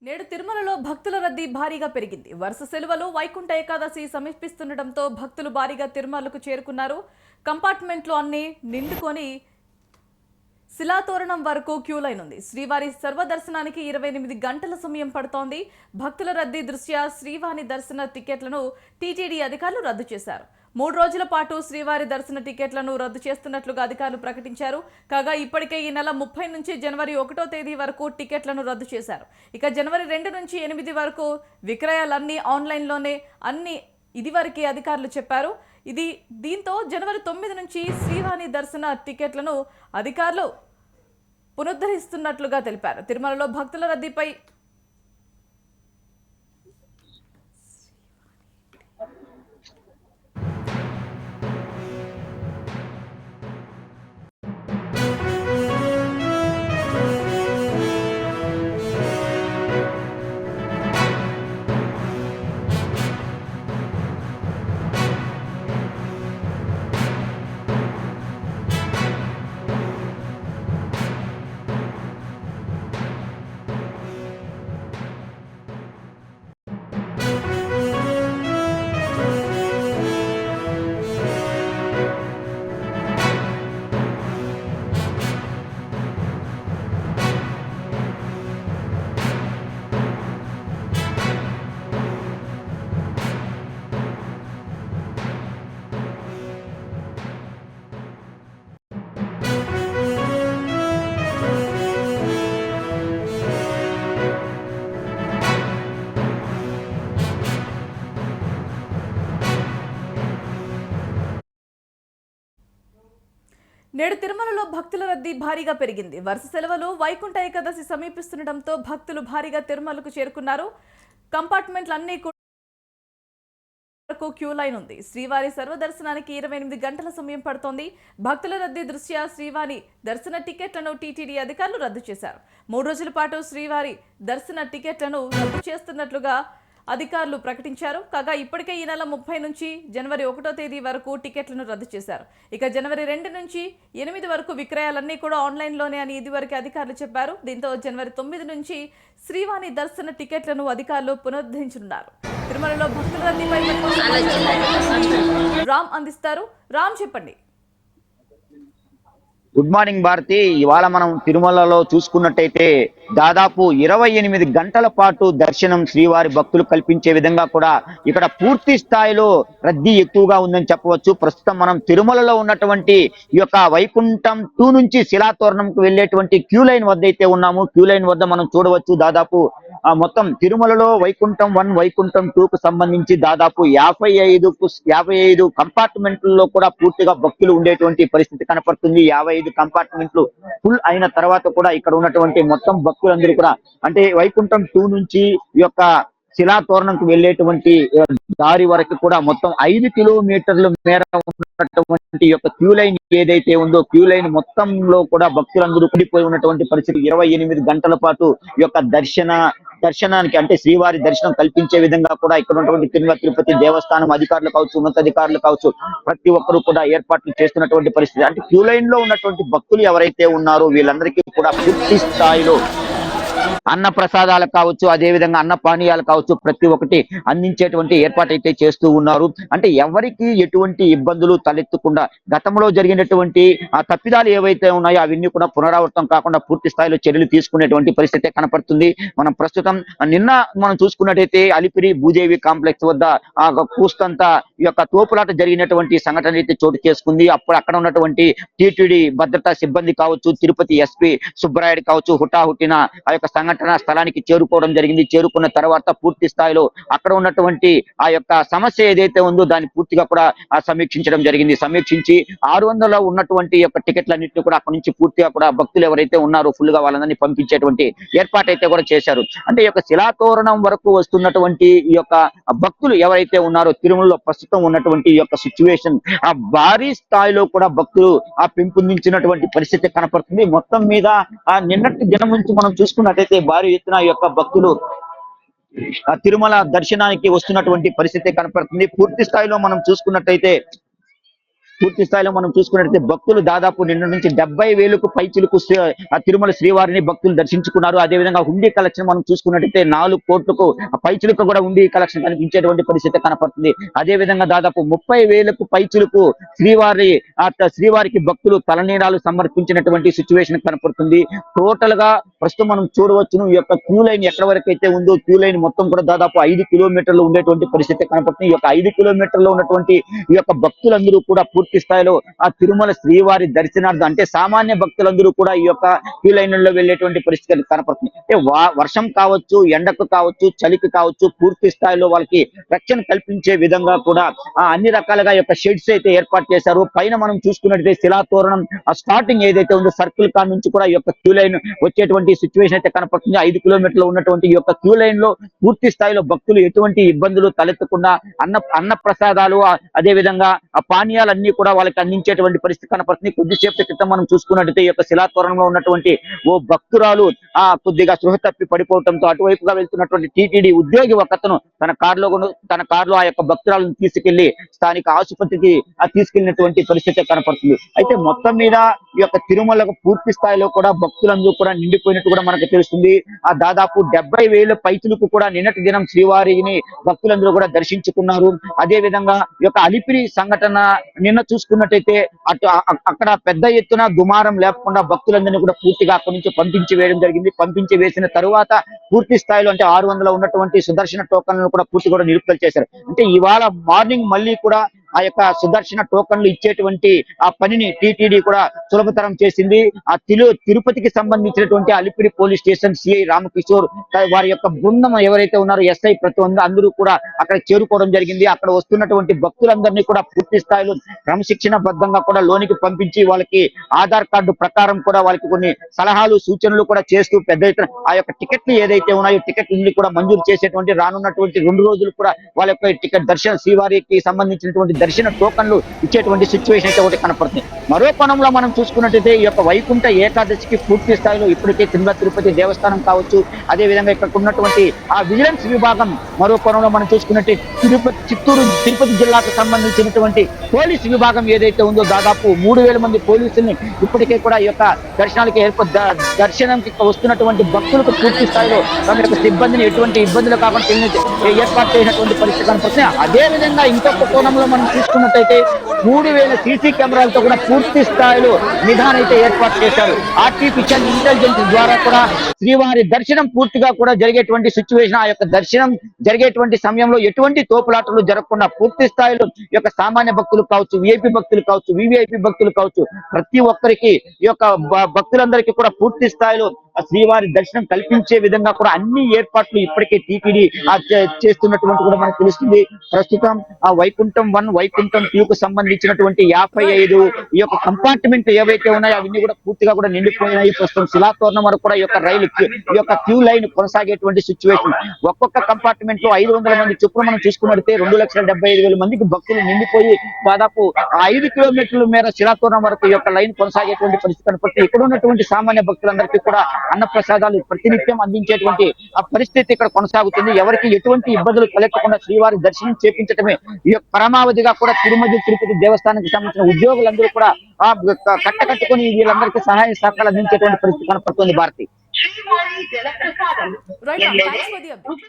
నేడు తిరుమలలో భక్తుల రద్దీ భారీగా పెరిగింది. వరుస సెలవులు వైకుంఠ ఏకాదశి సమీపిస్తుండటంతో భక్తులు భారీగా తిరుమలకు చేరుకున్నారు. కంపార్ట్మెంట్లు అన్ని నిండుకొని శిలాతోరణం వరకు క్యూ లైన్ ఉంది. శ్రీవారి సర్వదర్శనానికి 28 గంటల సమయం పడుతోంది. భక్తుల రద్దీ దృష్ట్యా శ్రీవారి దర్శన టికెట్లను టీటీడీ అధికారులు రద్దు చేశారు. 3 రోజుల పాటు శ్రీవారి దర్శన టికెట్లను రద్దు చేస్తున్నట్లుగా అధికారులు ప్రకటించారు. కాగా ఇప్పటికే ఈ నెల 30 నుంచి జనవరి 1వ తేదీ వరకు టికెట్లను రద్దు చేశారు. ఇక జనవరి 2 నుంచి 8 వరకు విక్రయాలన్నీ ఆన్లైన్లోనే ఇదివరకే అధికారులు చెప్పారు. దీంతో జనవరి 9 నుంచి శ్రీవారి దర్శన టికెట్లను అధికారులు పునరుద్ధరిస్తున్నట్లుగా తెలిపారు. తిరుమలలో భక్తుల రద్దీపై నేడు తిరుమలలో భక్తుల రద్దీ భారీగా పెరిగింది. వరుస సెలవులు వైకుంఠ ఏకాదశి సమీపిస్తుండటంతో భక్తులు భారీగా తిరుమలకు చేరుకున్నారు. కంపార్ట్మెంట్లు అన్ని క్యూ లైన్ ఉంది. శ్రీవారి సర్వదర్శనానికి 28 గంటల సమయం పడుతోంది. భక్తుల రద్దీ దృష్ట్యా శ్రీవారి దర్శన టికెట్లను టీటీడీ అధికారులు రద్దు చేశారు. 3 రోజుల పాటు శ్రీవారి దర్శన టికెట్లను రద్దు చేస్తున్నట్లుగా అధికారులు ప్రకటించారు. కాగా ఇప్పటికే ఈ నెల 30 నుంచి జనవరి 1వ తేదీ వరకు టికెట్లను రద్దు చేశారు. ఇక జనవరి 2 నుంచి 8 వరకు విక్రయాలన్నీ కూడా ఆన్లైన్లోనే అని ఇదివరకే అధికారులు చెప్పారు. దీంతో జనవరి 9 నుంచి శ్రీవారి దర్శన టికెట్లను అధికారులు పునరుద్ధరించనున్నారు. తిరుమలలో భక్తుల రద్దీపై రామ్ అందిస్తారు. రామ్, చెప్పండి. Good morning Bharathi. ఇవాళ మనం తిరుమలలో చూసుకున్నట్టయితే దాదాపు 28 గంటల పాటు దర్శనం శ్రీవారి భక్తులు కల్పించే విధంగా కూడా ఇక్కడ పూర్తి స్థాయిలో రద్దీ ఎక్కువగా ఉందని చెప్పవచ్చు. ప్రస్తుతం మనం తిరుమలలో ఉన్నటువంటి ఈ యొక్క వైకుంఠం 2 నుంచి శిలాతోరణంకు వెళ్ళేటువంటి క్యూ లైన్ వద్ద అయితే ఉన్నాము. క్యూ లైన్ వద్ద మనం చూడవచ్చు దాదాపు మొత్తం తిరుమలలో వైకుంఠం 1 వైకుంఠం 2 కు సంబంధించి దాదాపు 55 కంపార్ట్మెంట్లలో కూడా పూర్తిగా భక్తులు ఉండేటువంటి పరిస్థితి కనపడుతుంది. 55 కంపార్ట్మెంట్లు ఫుల్ అయిన తర్వాత కూడా ఇక్కడ ఉన్నటువంటి మొత్తం భక్తులందరూ కూడా అంటే వైకుంఠం 2 నుంచి ఈ యొక్క శిలాతోరణంకు వెళ్ళేటువంటి దారి వరకు కూడా మొత్తం 5 కిలోమీటర్ల మేర ఉన్నటువంటి యొక్క క్యూ లైన్ ఏదైతే ఉందో క్యూ లైన్ మొత్తంలో కూడా భక్తులందరూ కూడిపోయి ఉన్నటువంటి పరిస్థితి. 28 గంటల పాటు ఈ యొక్క దర్శనానికి అంటే శ్రీవారి దర్శనం కల్పించే విధంగా కూడా ఇక్కడ ఉన్నటువంటి తిరుమల తిరుపతి దేవస్థానం అధికారులు కావచ్చు, ఉన్నతాధికారులు కావచ్చు, ప్రతి ఒక్కరూ కూడా ఏర్పాట్లు చేస్తున్నటువంటి పరిస్థితి. అంటే క్యూ లైన్ లో ఉన్నటువంటి భక్తులు ఎవరైతే ఉన్నారో వీళ్ళందరికీ కూడా పూర్తి స్థాయిలో అన్న ప్రసాదాలు కావచ్చు, అదే విధంగా అన్న పానీయాలు కావచ్చు, ప్రతి ఒక్కటి అందించేటువంటి ఏర్పాటు అయితే చేస్తూ ఉన్నారు. అంటే ఎవరికి ఎటువంటి ఇబ్బందులు తలెత్తకుండా గతంలో జరిగినటువంటి ఆ తప్పిదాలు ఏవైతే ఉన్నాయో అవన్నీ కూడా పునరావృతం కాకుండా పూర్తి స్థాయిలో చర్యలు తీసుకునేటువంటి పరిస్థితి కనపడుతుంది. మనం ప్రస్తుతం నిన్న మనం చూసుకున్నట్టయితే అలిపిరి భూదేవి కాంప్లెక్స్ వద్ద ఆ కూస్తంతా ఈ యొక్క తోపులాట జరిగినటువంటి సంఘటన అయితే చోటు చేసుకుంది. అప్పుడు అక్కడ ఉన్నటువంటి టీటీడీ భద్రతా సిబ్బంది కావచ్చు, తిరుపతి ఎస్పీ సుబ్బరాయుడు కావచ్చు, హుటాహుటిన ఆ యొక్క సంఘటన స్థలానికి చేరుకోవడం జరిగింది. చేరుకున్న తర్వాత పూర్తి స్థాయిలో అక్కడ ఉన్నటువంటి ఆ యొక్క సమస్య ఏదైతే ఉందో దాన్ని పూర్తిగా కూడా సమీక్షించడం జరిగింది. సమీక్షించి 600 ఉన్నటువంటి యొక్క టికెట్లన్నింటినీ కూడా అక్కడ నుంచి పూర్తిగా కూడా భక్తులు ఎవరైతే ఉన్నారో ఫుల్ గా వాళ్ళందరినీ పంపించేటువంటి ఏర్పాటు అయితే కూడా చేశారు. అంటే ఈ యొక్క శిలాతోరణం వరకు వస్తున్నటువంటి ఈ యొక్క భక్తులు ఎవరైతే ఉన్నారో తిరుమలలో ప్రస్తుతం ఉన్నటువంటి ఈ యొక్క సిచ్యువేషన్ ఆ భారీ స్థాయిలో కూడా భక్తులు పెంపొందించినటువంటి పరిస్థితి కనపడుతుంది. మొత్తం మీద నిన్నటి దినం నుంచి మనం చూసుకున్నట్టయితే భారీ ఎత్తున ఈ యొక్క భక్తులు తిరుమల దర్శనానికి వస్తున్నటువంటి పరిస్థితి కనపడుతుంది. పూర్తి స్థాయిలో మనం చూసుకున్నట్టయితే పూర్తి స్థాయిలో మనం చూసుకున్నట్లయితే భక్తులు దాదాపు నిన్న నుంచి 70,000కు పైచిలకు ఆ తిరుమల శ్రీవారిని భక్తులు దర్శించుకున్నారు. అదేవిధంగా హుండీ కలెక్షన్ మనం చూసుకున్నట్లయితే 4 కోట్లకు పైచిలకు కూడా హుండీ కలెక్షన్ కనిపించేటువంటి పరిస్థితి కనపడుతుంది. అదే విధంగా దాదాపు 30,000కు పైచిలకు శ్రీవారికి భక్తులు తలనీలాలు సమర్పించినటువంటి సిచ్యువేషన్ కనపడుతుంది. టోటల్ గా ప్రస్తుతం మనం చూడవచ్చును ఈ యొక్క క్యూ లైన్ ఎక్కడ వరకు అయితే ఉందో క్యూ లైన్ మొత్తం కూడా దాదాపు 5 కిలోమీటర్లు ఉండేటువంటి పరిస్థితి కనపడుతుంది. ఈ యొక్క 5 కిలోమీటర్లో ఉన్నటువంటి ఈ యొక్క భక్తులందరూ కూడా పూర్తి స్థాయిలో ఆ తిరుమల శ్రీవారి దర్శనార్థం అంటే సామాన్య భక్తులందరూ కూడా ఈ యొక్క క్యూ లైన్లలో వెళ్ళేటువంటి పరిస్థితి కనపడుతుంది. అంటే వర్షం కావచ్చు, ఎండకు కావచ్చు, చలికి కావచ్చు, పూర్తి స్థాయిలో వాళ్ళకి రక్షణ కల్పించే విధంగా కూడా అన్ని రకాలుగా యొక్క షెడ్స్ అయితే ఏర్పాటు చేశారు. పైన మనం చూసుకున్నట్లయితే శిలాతోరణం స్టార్టింగ్ ఏదైతే ఉందో సర్కిల్ కా నుంచి కూడా ఈ యొక్క క్యూ లైన్ వచ్చేటువంటి సిచ్యువేషన్ అయితే కనపడుతుంది. 5 కిలోమీటర్లు ఉన్నటువంటి ఈ యొక్క క్యూ లైన్ లో పూర్తి స్థాయిలో భక్తులు ఎటువంటి ఇబ్బందులు తలెత్తకుండా అన్న ప్రసాదాలు అదే విధంగా ఆ పానీయాలన్నీ కూడా వాళ్ళకి అందించేటువంటి పరిస్థితి కనపడుతుంది. కొద్దిసేపటి క్రితం మనం చూసుకున్నట్లయితే ఈ యొక్క శిలాతోరణంలో ఉన్నటువంటి ఓ భక్తురాలు కొద్దిగా స్పృహ తప్పి పడిపోవడంతో అటువైపుగా వెళ్తున్నటువంటి టీటీడీ ఉద్యోగి ఒకతను తన కారులో ఆ యొక్క భక్తురాలను తీసుకెళ్లి స్థానిక ఆసుపత్రికి తీసుకెళ్లినటువంటి పరిస్థితి కనపడుతుంది. అయితే మొత్తం మీద ఈ యొక్క తిరుమలకు పూర్తి స్థాయిలో కూడా భక్తులందరూ కూడా నిండిపోయినట్టు కూడా మనకు తెలుస్తుంది. దాదాపు 70,000 పైచులకు కూడా నిన్నటి దినం శ్రీవారిని భక్తులందరూ కూడా దర్శించుకున్నారు. అదే విధంగా ఈ యొక్క అలిపిరి సంఘటన నిన్న చూసుకున్నట్టయితే అక్కడ పెద్ద ఎత్తున దుమారం లేకుండా భక్తులందరినీ కూడా పూర్తిగా అక్కడి నుంచి పంపించి వేయడం జరిగింది. పంపించి వేసిన తరువాత పూర్తి స్థాయిలో అంటే 600 ఉన్నటువంటి సుదర్శన టోకన్లను కూడా పూర్తి కూడా నిలుపుదల చేశారు. అంటే ఇవాళ మార్నింగ్ మళ్ళీ కూడా ఆ యొక్క సుదర్శన టోకన్లు ఇచ్చేటువంటి ఆ పనిని టీటీడీ కూడా సులభతరం చేసింది. తిరుపతికి సంబంధించినటువంటి Alipiri police station CI Ramakishore వారి యొక్క బృందం ఎవరైతే ఉన్నారో ఎస్ఐ అందరూ కూడా అక్కడ చేరుకోవడం జరిగింది. అక్కడ వస్తున్నటువంటి భక్తులందరినీ కూడా పూర్తి స్థాయిలో క్రమశిక్షణ బద్దంగా కూడా లోనికి పంపించి వాళ్ళకి ఆధార్ కార్డు ప్రకారం కూడా వాళ్ళకి కొన్ని సలహాలు సూచనలు కూడా చేస్తూ పెద్ద ఎత్తున ఆ యొక్క టికెట్లు ఏదైతే ఉన్నాయో టికెట్లని కూడా మంజూరు చేసేటువంటి రానున్నటువంటి 2 రోజులు కూడా వాళ్ళ యొక్క టికెట్ దర్శన శ్రీవారికి సంబంధించినటువంటి దర్శన టోకన్లు ఇచ్చేటువంటి సిచ్యువేషన్ అయితే ఒకటి కనపడుతుంది. మరో కోణంలో మనం చూసుకున్నట్టయితే ఈ యొక్క వైకుంఠ ఏకాదశికి పూర్తి స్థాయిలో ఇప్పటికే తిరుపతి దేవస్థానం కావచ్చు, అదే విధంగా ఇక్కడ ఉన్నటువంటి ఆ విజిలెన్స్ విభాగం మరో కోణంలో మనం చూసుకున్నట్టు తిరుపతి జిల్లాకు సంబంధించినటువంటి పోలీస్ విభాగం ఏదైతే ఉందో దాదాపు 3,000 మంది పోలీసుల్ని ఇప్పటికే కూడా ఈ యొక్క దర్శనానికి వస్తున్నటువంటి భక్తులకు పూర్తి స్థాయిలో తమ యొక్క సిబ్బందిని ఎటువంటి ఇబ్బందులు కాకుండా ఏర్పాటు చేసినటువంటి పరిస్థితి కనపడుతుంది. అదే విధంగా ఇంకొక కోణంలో మనం చూసుకున్నట్టయితే 3,000 సీసీ కెమెరాలతో కూడా పూర్తి స్థాయిలో నిదానం అయితే ఏర్పాటు చేశారు. ఆర్టిఫిషియల్ ఇంటెలిజెన్స్ ద్వారా కూడా శ్రీవారి దర్శనం పూర్తిగా కూడా జరిగేటువంటి సిచ్యువేషన్ ఆ యొక్క దర్శనం జరిగేటువంటి సమయంలో ఎటువంటి తోపులాటలు జరగకుండా పూర్తి స్థాయిలో ఈ యొక్క సామాన్య భక్తులు కావచ్చు, విఐపి భక్తులు కావచ్చు, వివిఐపి భక్తులు కావచ్చు, ప్రతి ఒక్కరికి ఈ యొక్క భక్తులందరికీ కూడా పూర్తి స్థాయిలో శ్రీవారి దర్శనం కల్పించే విధంగా కూడా అన్ని ఏర్పాట్లు ఇప్పటికే టీటీడీ చేస్తున్నటువంటి కూడా మనకు తెలుస్తుంది. ప్రస్తుతం ఆ వైకుంఠం 1 వైకుంఠం 2 కు సంబంధించినటువంటి 55 ఈ యొక్క కంపార్ట్మెంట్ ఏవైతే ఉన్నాయో అవన్నీ కూడా పూర్తిగా కూడా నిండిపోయినాయి. ప్రస్తుతం శిలాతోరణం వరకు కూడా ఈ యొక్క రైలు ఈ యొక్క క్యూ లైన్ కొనసాగేటువంటి సిచ్యువేషన్. ఒక్కొక్క కంపార్ట్మెంట్ లో 500 మంది చొప్పున మనం చూసుకున్నట్లయితే 2,75,000 మందికి భక్తులు నిండిపోయి దాదాపు 5 కిలోమీటర్ల మేర శిలాతోరణం వరకు ఈ యొక్క లైన్ కొనసాగేటువంటి పరిస్థితి కనపడుతుంది. ఇక్కడ ఉన్నటువంటి సామాన్య భక్తులందరికీ కూడా అన్న ప్రసాదాలు ప్రతినిత్యం అందించేటువంటి ఆ పరిస్థితి ఇక్కడ కొనసాగుతుంది. ఎవరికి ఎటువంటి ఇబ్బందులు కలగకుండా శ్రీవారి దర్శనం చేపించడమే ఈ యొక్క పరమావధిగా కూడా తిరుపతి దేవస్థానానికి సంబంధించిన ఉద్యోగులందరూ కూడా కట్టకట్టుకుని వీళ్ళందరికీ సహాయ సహకారాలు అందించేటువంటి పరిస్థితి కనపడుతుంది. Bharathi. Right, thanks for the update.